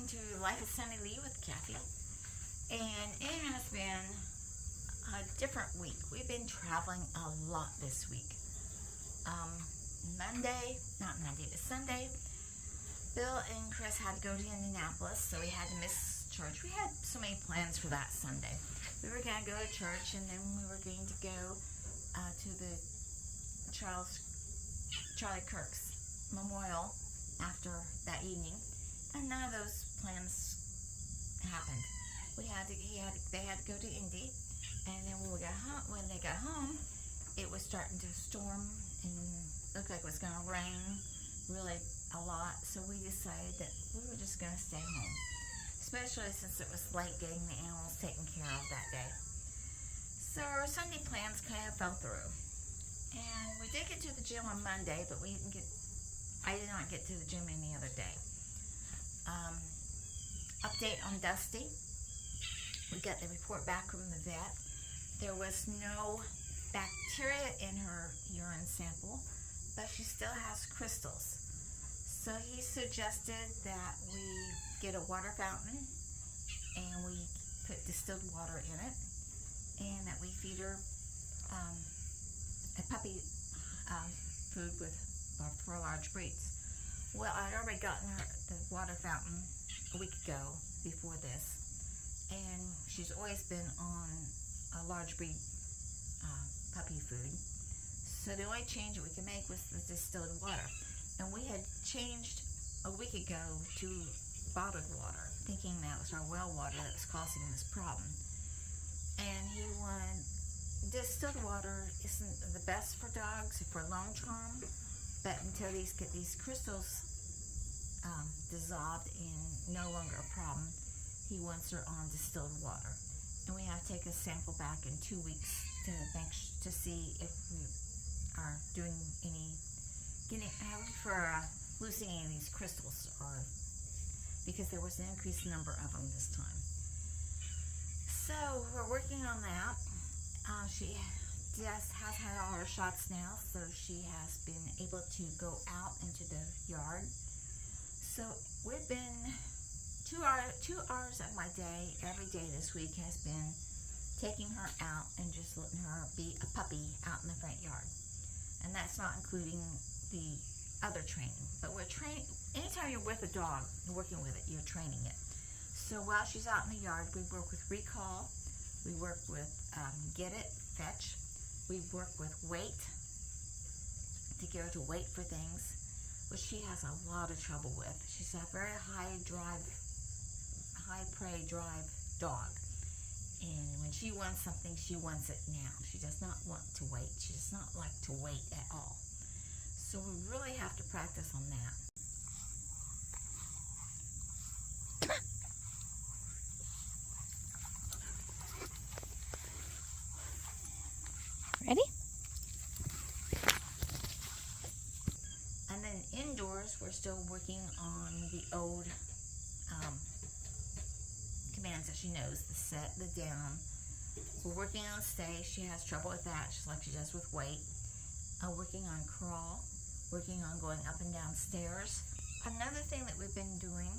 welcome to Life of Sunny Lea with Kathy. And it has been a different week. We've been traveling a lot this week. Sunday, Bill and Chris had to go to Indianapolis, so we had to miss church. We had so many plans for that Sunday. We were going to go to church, and then we were going to go to the Charlie Kirk's memorial after that evening, and none of those plans happened. They had to go to Indy, and then when they got home, it was starting to storm and looked like it was going to rain really a lot. So we decided that we were just going to stay home, especially since it was late getting the animals taken care of that day. So our Sunday plans kind of fell through, and we did get to the gym on Monday, but I did not get to the gym any other day. Update on Dusty. We got the report back from the vet. There was no bacteria in her urine sample, but she still has crystals. So he suggested that we get a water fountain and we put distilled water in it, and that we feed her a puppy food for large breeds. Well, I'd already gotten her the water fountain a week ago before this, and she's always been on a large breed puppy food. So the only change that we could make was the distilled water, and we had changed a week ago to bottled water, thinking that was our well water that was causing this problem. And he wanted distilled water isn't the best for dogs for long term, but until these get these crystals dissolved and no longer a problem, he wants her on distilled water. And we have to take a sample back in 2 weeks to see if we are doing losing any of these crystals, or because there was an increased number of them this time. So we're working on that. She has had all her shots now, so she has been able to go out into the yard. So we've been 2 hours of my day, every day this week, has been taking her out and just letting her be a puppy out in the front yard. And that's not including the other training. But we're training, anytime you're with a dog, you're working with it, you're training it. So while she's out in the yard, we work with recall, we work with get it, fetch, we work with wait, to get her to wait for things, which she has a lot of trouble with. She's a very high prey drive dog. And when she wants something, she wants it now. She does not want to wait. She does not like to wait at all. So we really have to practice on that. Ready? And then indoors, we're still working on the old commands that she knows, the set, the down. We're working on stay. She has trouble with that, just like she does with weight. Working on crawl, working on going up and down stairs. Another thing that we've been doing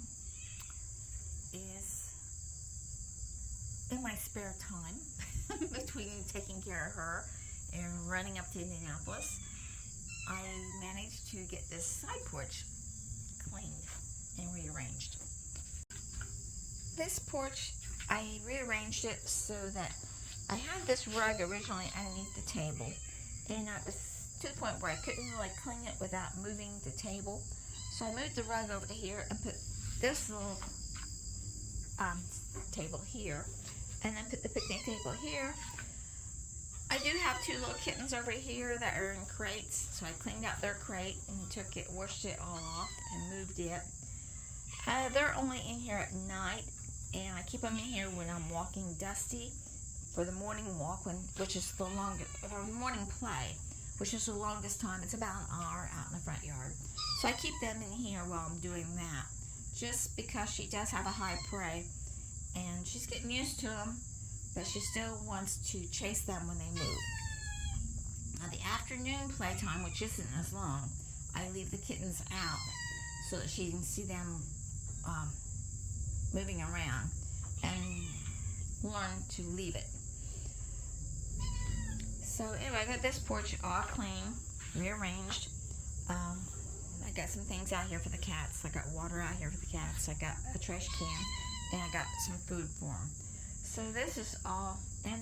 is, in my spare time, between taking care of her and running up to Indianapolis, I managed to get this side porch cleaned and rearranged. This porch, I rearranged it so that I had this rug originally underneath the table, and I was to the point where I couldn't really clean it without moving the table. So I moved the rug over to here and put this little table here, and then put the picnic table here. I do have 2 little kittens over here that are in crates, so I cleaned out their crate and washed it all off and moved it. They're only in here at night, and I keep them in here when I'm walking Dusty for the morning walk, which is the longest, or morning play, which is the longest time. It's about an hour out in the front yard. So I keep them in here while I'm doing that, just because she does have a high prey, and she's getting used to them, but she still wants to chase them when they move. Now the afternoon playtime, which isn't as long, I leave the kittens out so that she can see them moving around and learn to leave it. So anyway, I got this porch all clean, rearranged. I got some things out here for the cats. I got water out here for the cats. I got a trash can, and I got some food for them. So this is all, and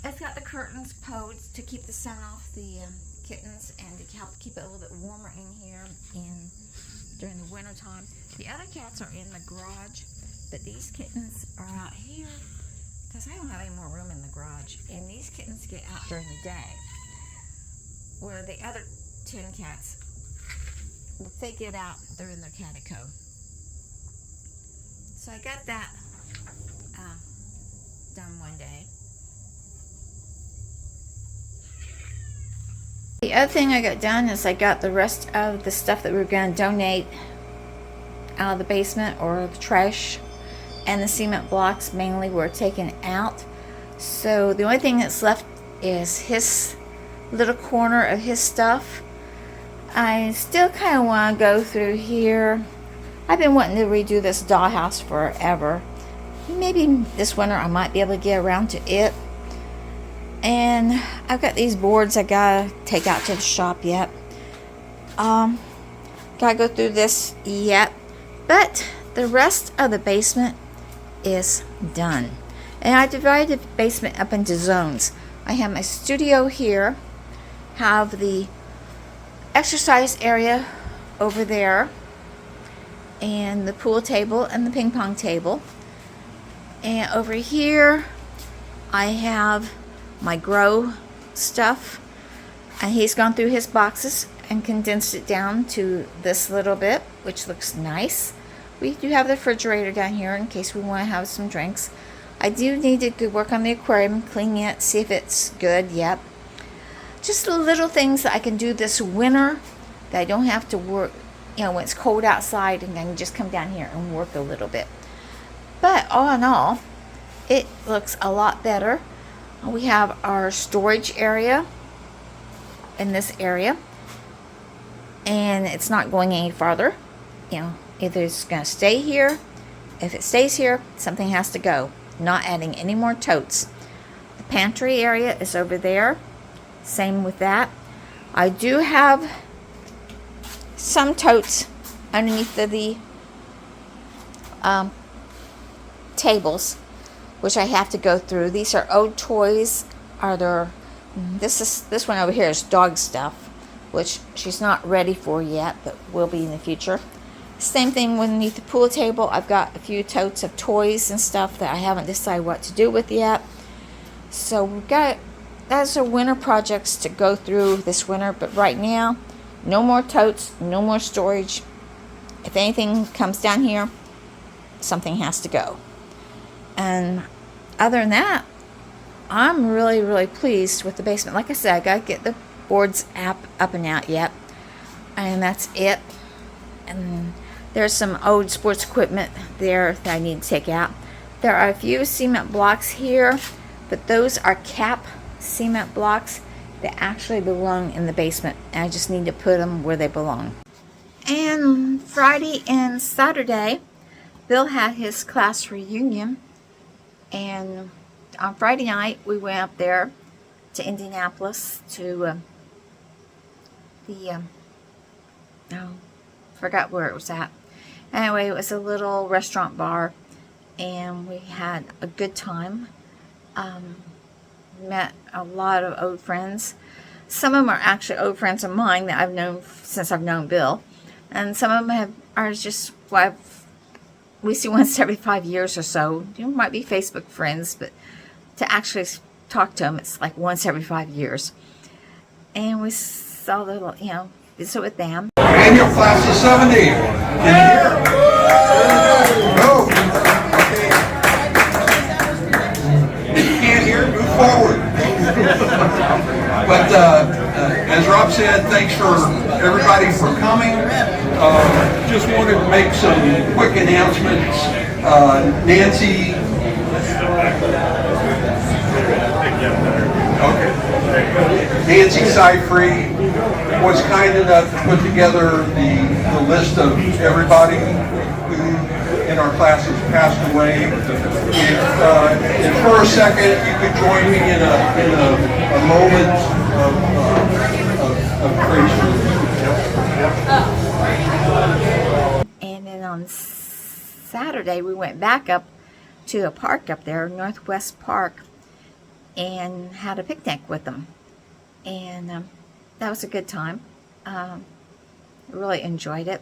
it's got the curtains posed to keep the sun off the kittens and to help keep it a little bit warmer in here during the winter time. The other cats are in the garage, but these kittens are out here because I don't have any more room in the garage. And these kittens get out during the day, where the other 10 cats, if they get out, they're in their catico. So I got that done one day. The other thing I got done is I got the rest of the stuff that we were going to donate out of the basement or the trash, and the cement blocks mainly were taken out. So the only thing that's left is his little corner of his stuff. I still kind of want to go through here. I've been wanting to redo this dollhouse forever. Maybe this winter I might be able to get around to it. And I've got these boards I gotta take out to the shop yet. Gotta go through this yet. But the rest of the basement is done. And I divided the basement up into zones. I have my studio here, have the exercise area over there, and the pool table and the ping pong table. And over here I have my grow stuff, and he's gone through his boxes and condensed it down to this little bit, which looks nice. We do have the refrigerator down here in case we want to have some drinks. I do need to work on the aquarium, clean it, see if it's good. Yep. Just the little things that I can do this winter that I don't have to work, when it's cold outside, and I can just come down here and work a little bit. But all in all, it looks a lot better. We have our storage area in this area, and it's not going any farther. Either it's going to stay here. If it stays here, something has to go. Not adding any more totes. The pantry area is over there. Same with that. I do have some totes underneath the tables, which I have to go through. These are old toys. This one over here is dog stuff, which she's not ready for yet, but will be in the future. Same thing underneath the pool table. I've got a few totes of toys and stuff that I haven't decided what to do with yet. So we've got, that's our winter projects to go through this winter. But right now, no more totes, no more storage. If anything comes down here, something has to go. And other than that, I'm really, really pleased with the basement. Like I said, I got to get the boards up and out yet. And that's it. And there's some old sports equipment there that I need to take out. There are a few cement blocks here, but those are cap cement blocks that actually belong in the basement. And I just need to put them where they belong. And Friday and Saturday, Bill had his class reunion. And on Friday night, we went up there to Indianapolis to forgot where it was at. Anyway, it was a little restaurant bar, and we had a good time. Met a lot of old friends. Some of them are actually old friends of mine that I've known since I've known Bill, and some of them are just we see once every 5 years or so. Might be Facebook friends, but to actually talk to them, it's like once every 5 years. And we saw little, visit with them. And your class of 70. Can you hear? No. If you can't hear, move forward. But as Rob said, thanks for everybody for coming. Just wanted to make some quick announcements. Nancy. Okay. Nancy Seyfried was kind enough to put together the list of everybody who in our class has passed away. If for a second you could join me in a moment of praise. And then on Saturday, we went back up to a park up there, Northwest Park, and had a picnic with them. And that was a good time. I really enjoyed it.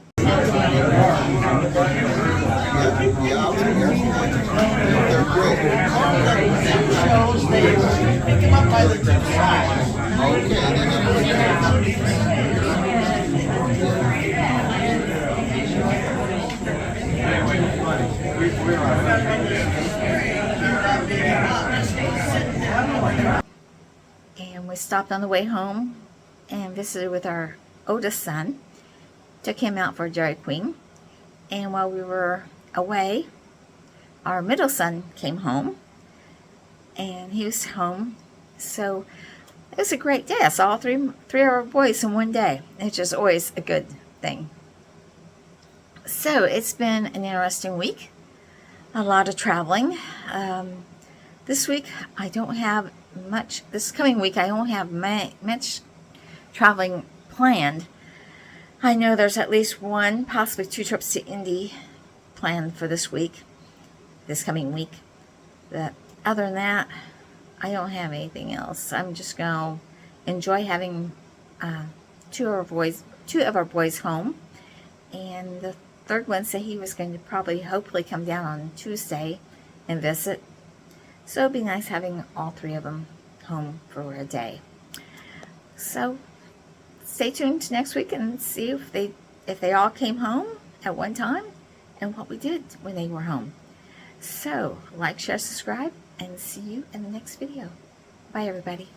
And we stopped on the way home and visited with our oldest son. Took him out for Dairy Queen. And while we were away, our middle son came home. And he was home. So it was a great day. I saw all three of our boys in one day. It's just always a good thing. So it's been an interesting week. A lot of traveling. This week I don't have much. This coming week I don't have much traveling planned. I know there's at least one, possibly 2 trips to Indy planned for this coming week. But other than that, I don't have anything else. I'm just going to enjoy having two of our boys home. And the third one said he was going to hopefully come down on Tuesday and visit. So it'd be nice having all 3 of them home for a day. So stay tuned next week and see if they all came home at one time and what we did when they were home. So like, share, subscribe, and see you in the next video. Bye, everybody.